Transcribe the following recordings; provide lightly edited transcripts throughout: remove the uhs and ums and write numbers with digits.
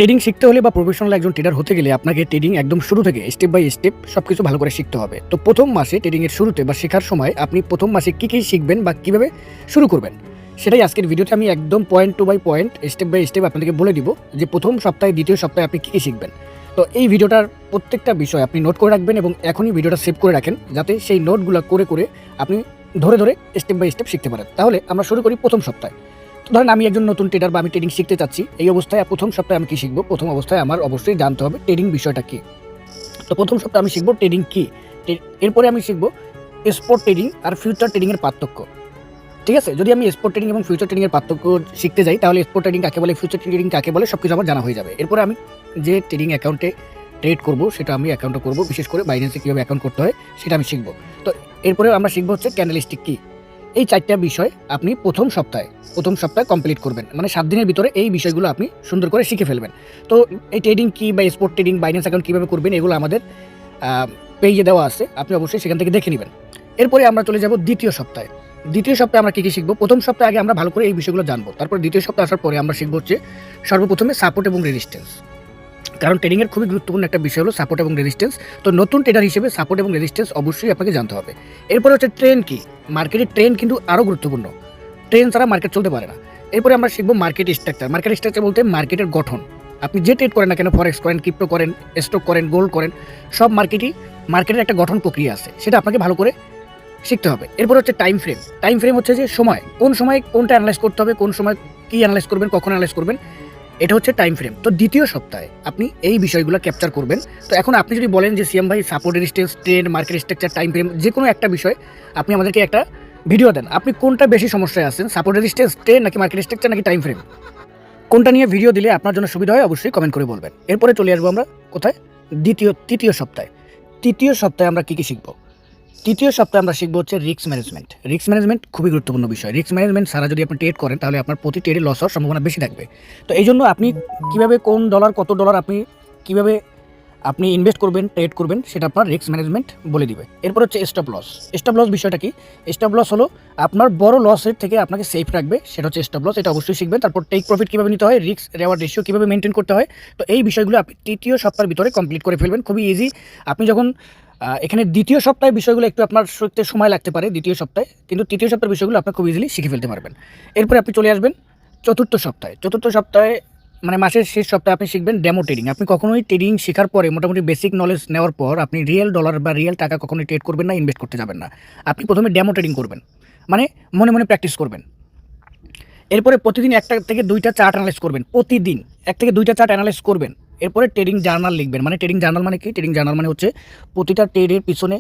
Trading শিখতে হলে বা প্রফেশনাল একজন ট্রেডার হতে গেলে আপনাকে ট্রেডিং একদম শুরু থেকে স্টেপ বাই স্টেপ সব কিছু ভালো করে শিখতে হবে। তো প্রথম মাসে ট্রেডিংয়ের শুরুতে বা শেখার সময় আপনি প্রথম মাসে কী কী শিখবেন বা কীভাবে শুরু করবেন সেটাই আজকের ভিডিওতে আমি একদম point to by point step by step আপনাদেরকে বলে দিব যে প্রথম সপ্তাহে দ্বিতীয় সপ্তাহে আপনি কী কী শিখবেন। তো এই ভিডিওটার প্রত্যেকটা বিষয় আপনি নোট করে রাখবেন এবং এখনই ভিডিওটা সেভ করে রাখেন যাতে সেই নোটগুলো করে করে আপনি ধরে ধরে স্টেপ বাই স্টেপ শিখতে পারেন। তাহলে আমরা শুরু করি প্রথম সপ্তাহে। ধরেন আমি একজন নতুন ট্রেডার বা আমি ট্রেডিং শিখতে চাচ্ছি, এই অবস্থায় প্রথম সপ্তাহে আমি কি শিখবো? প্রথম অবস্থায় আমার অবশ্যই জানতে হবে ট্রেডিং বিষয়টা কি। তো প্রথম সপ্তাহে আমি শিখবো ট্রেডিং কি, এরপরে আমি শিখবো স্পট ট্রেডিং আর ফিউচার ট্রেডিংয়ের পার্থক্য। ঠিক আছে, যদি আমি স্পট ট্রেডিং এবং ফিউচার ট্রেডিংয়ের পার্থক্য শিখতে যাই তাহলে স্পট ট্রেডিং কাকে বলে, ফিউচার ট্রেডিং কাকে বলে, সব কিছু আমার জানা হয়ে যাবে। এরপরে আমি যে ট্রেডিং অ্যাকাউন্টে ট্রেড করবো সেটা আমি অ্যাকাউন্টে করবো, বিশেষ করে বাইন্যান্সে কীভাবে অ্যাকাউন্ট করতে হয় সেটা আমি শিখবো। তো এরপরে আমরা শিখবো হচ্ছে ক্যান্ডেলস্টিক কি। এই চারটা বিষয় আপনি প্রথম সপ্তাহে কমপ্লিট করবেন, মানে 7 দিনের ভিতরে এই বিষয়গুলো আপনি সুন্দর করে শিখে ফেলবেন। তো এই ট্রেডিং কি বা স্পট ট্রেডিং বাইন্যান্স অ্যাকাউন্ট কীভাবে করবেন এগুলো আমাদের পেজে দেওয়া আছে, আপনি অবশ্যই সেখান থেকে দেখে নেবেন। এরপরে আমরা চলে যাব দ্বিতীয় সপ্তাহে। দ্বিতীয় সপ্তাহে আমরা কী কী শিখবো? প্রথম সপ্তাহে আগে আমরা ভালো করে এই বিষয়গুলো জানবো, তারপর দ্বিতীয় সপ্তাহে আসার পরে আমরা শিখবো হচ্ছে সর্বপ্রথমে সাপোর্ট এবং রেজিস্ট্যান্স। কারণ ট্রেডিংয়ের খুবই গুরুত্বপূর্ণ একটা বিষয় হলো সাপোর্ট এবং রেজিস্ট্যান্স। তো নতুন ট্রেডার হিসেবে সাপোর্ট এবং রেজিস্ট্যান্স অবশ্যই আপনাকে জানতে হবে। এরপরে হচ্ছে ট্রেন্ড কি। মার্কেটের ট্রেন্ড কিন্তু আরও গুরুত্বপূর্ণ, ট্রেন্ড ছাড়া মার্কেট চলতে পারে না। এরপরে আমরা শিখবো মার্কেট স্ট্রাকচার। মার্কেট স্ট্রাকচার বলতে মার্কেটের গঠন। আপনি যে ট্রেড করেন না কেন, ফরেক্স করেন, ক্রিপ্টো করেন, স্টক করেন, গোল্ড করেন, সব মার্কেটের একটা গঠন প্রক্রিয়া আছে, সেটা আপনাকে ভালো করে শিখতে হবে। এরপর হচ্ছে টাইম ফ্রেম। টাইম ফ্রেম হচ্ছে যে সময়, কোন সময় কোনটা অ্যানালাইজ করতে হবে, কোন সময় কী অ্যানালাইজ করবেন, কখন অ্যানালাইজ করবেন, এটা হচ্ছে টাইম ফ্রেম। তো দ্বিতীয় সপ্তাহে আপনি এই বিষয়গুলো ক্যাপচার করবেন। তো এখন আপনি যদি বলেন যে সিএম ভাই support resistance, trend, market structure, time frame, যে কোনো একটা বিষয় আপনি আমাদেরকে একটা ভিডিও দেন, আপনি কোনটা বেশি সমস্যায় আছেন, সাপোর্ট রেজিস্ট্যান্স, ট্রেন্ড, নাকি মার্কেট স্ট্রাকচার, নাকি টাইম ফ্রেম, কোনটা নিয়ে ভিডিও দিলে আপনার জন্য সুবিধা হয় অবশ্যই কমেন্ট করে বলবেন। এরপরে চলে আসবো আমরা কোথায়, তৃতীয় সপ্তাহে। তৃতীয় সপ্তাহে আমরা কী কী শিখবো? তৃতীয় সপ্তাহে আমরা শিখবো হচ্ছে রিস্ক ম্যানেজমেন্ট। রিস্ক ম্যানেজমেন্ট খুবই গুরুত্বপূর্ণ বিষয়। রিস্ক ম্যানেজমেন্ট ছাড়া যদি আপনি ট্রেড করেন তাহলে আপনার প্রতি ট্রেডে লস হওয়ার সম্ভাবনা বেশি থাকবে। তো এই জন্য আপনি কীভাবে কোন ডলার কত ডলার আপনি কীভাবে আপনি ইনভেস্ট করবেন, ট্রেড করবেন, সেটা আপনার রিস্ক ম্যানেজমেন্ট বলে দিবে। এরপর হচ্ছে স্টপ লস। স্টপ লস বিষয়টা কি? স্টপ লস হলো আপনার বড় লসের থেকে আপনাকে সেফ রাখবে, সেটা হচ্ছে স্টপ লস। এটা অবশ্যই শিখবেন। তারপর টেক প্রফিট কীভাবে নিতে হয়, রিস্ক রেওয়ার্ড রেশিও কীভাবে মেনটেন করতে হয়। তো এই বিষয়গুলো আপনি তৃতীয় সপ্তাহের ভিতরে কমপ্লিট করে ফেলবেন, খুবই ইজি। আপনি যখন এখানে দ্বিতীয় সপ্তাহে বিষয়গুলো একটু আপনার শিখতে সময় লাগতে পারে দ্বিতীয় সপ্তাহে, কিন্তু তৃতীয় সপ্তাহের বিষয়গুলো আপনি খুব ইজিলি শিখে ফেলতে পারবেন। এরপরে আপনি চলে আসবেন চতুর্থ সপ্তাহে। চতুর্থ সপ্তাহে মানে মাসের শেষ সপ্তাহে আপনি শিখবেন ডেমো ট্রেডিং। আপনি কখনোই ট্রেডিং শেখার পরে মোটামুটি বেসিক নলেজ নেওয়ার পর আপনি রিয়েল ডলার বা রিয়েল টাকা কখনোই ট্রেড করবেন না, ইনভেস্ট করতে যাবেন না। আপনি প্রথমে ডেমো ট্রেডিং করবেন, মানে মনে মনে প্র্যাকটিস করবেন। এরপরে প্রতিদিন 1 থেকে 2টা চার্ট অ্যানালাইজ করবেন, প্রতিদিন 1 থেকে 2টা চার্ট অ্যানালাইজ করবেন। এরপরে ট্রেডিং জার্নাল লিখবেন। মানে ট্রেডিং জার্নাল মানে কি? ট্রেডিং জার্নাল মানে হচ্ছে প্রতিটা ট্রেডের পিছনে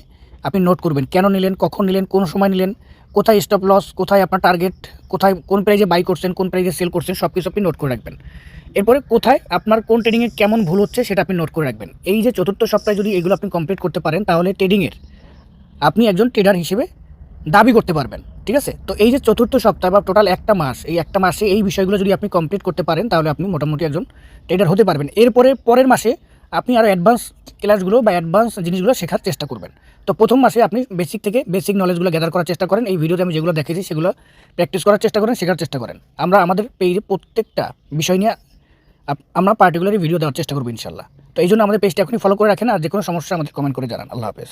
আপনি নোট করবেন, কেন নিলেন, কখন নিলেন, কোন সময় নিলেন, কোথায় স্টপ লস, কোথায় আপনার টার্গেট, কোথায় কোন প্রাইজে বাই করছেন, কোন প্রাইজে সেল করছেন, সব কিছু আপনি নোট করে রাখবেন। এরপরে কোথায় আপনার কোন ট্রেডিংয়ে কেমন ভুল হচ্ছে সেটা আপনি নোট করে রাখবেন। এই যে চতুর্থ সপ্তাহে যদি এগুলো আপনি কমপ্লিট করতে পারেন তাহলে ট্রেডিংয়ের আপনি একজন ট্রেডার হিসেবে দাবি করতে পারবেন। ঠিক আছে, তো এই যে চতুর্থ সপ্তাহ বা টোটাল একটা মাস, এই একটা মাসে এই বিষয়গুলো যদি আপনি কমপ্লিট করতে পারেন তাহলে আপনি মোটামুটি একজন ট্রেডার হতে পারবেন। এরপরে পরের মাসে আপনি আরও অ্যাডভান্স ক্লাসগুলো বা অ্যাডভান্স জিনিসগুলো শেখার চেষ্টা করবেন। তো প্রথম মাসে আপনি বেসিক নলেজগুলো গ্যাদার করার চেষ্টা করেন। এই ভিডিওতে আমি যেগুলো দেখেছি সেগুলো প্র্যাকটিস করার চেষ্টা করেন, শেখার চেষ্টা করেন। আমরা আমাদের পেজে প্রত্যেকটা বিষয় নিয়ে আমরা পার্টিকুলারলি ভিডিও দেওয়ার চেষ্টা করবো ইনশাল্লাহ। তো এই জন্য আমাদের পেজটা এখনই ফলো করে রাখেন, আর যে কোনো সমস্যা আমাদের কমেন্ট করে জানান। আল্লাহ হাফেজ।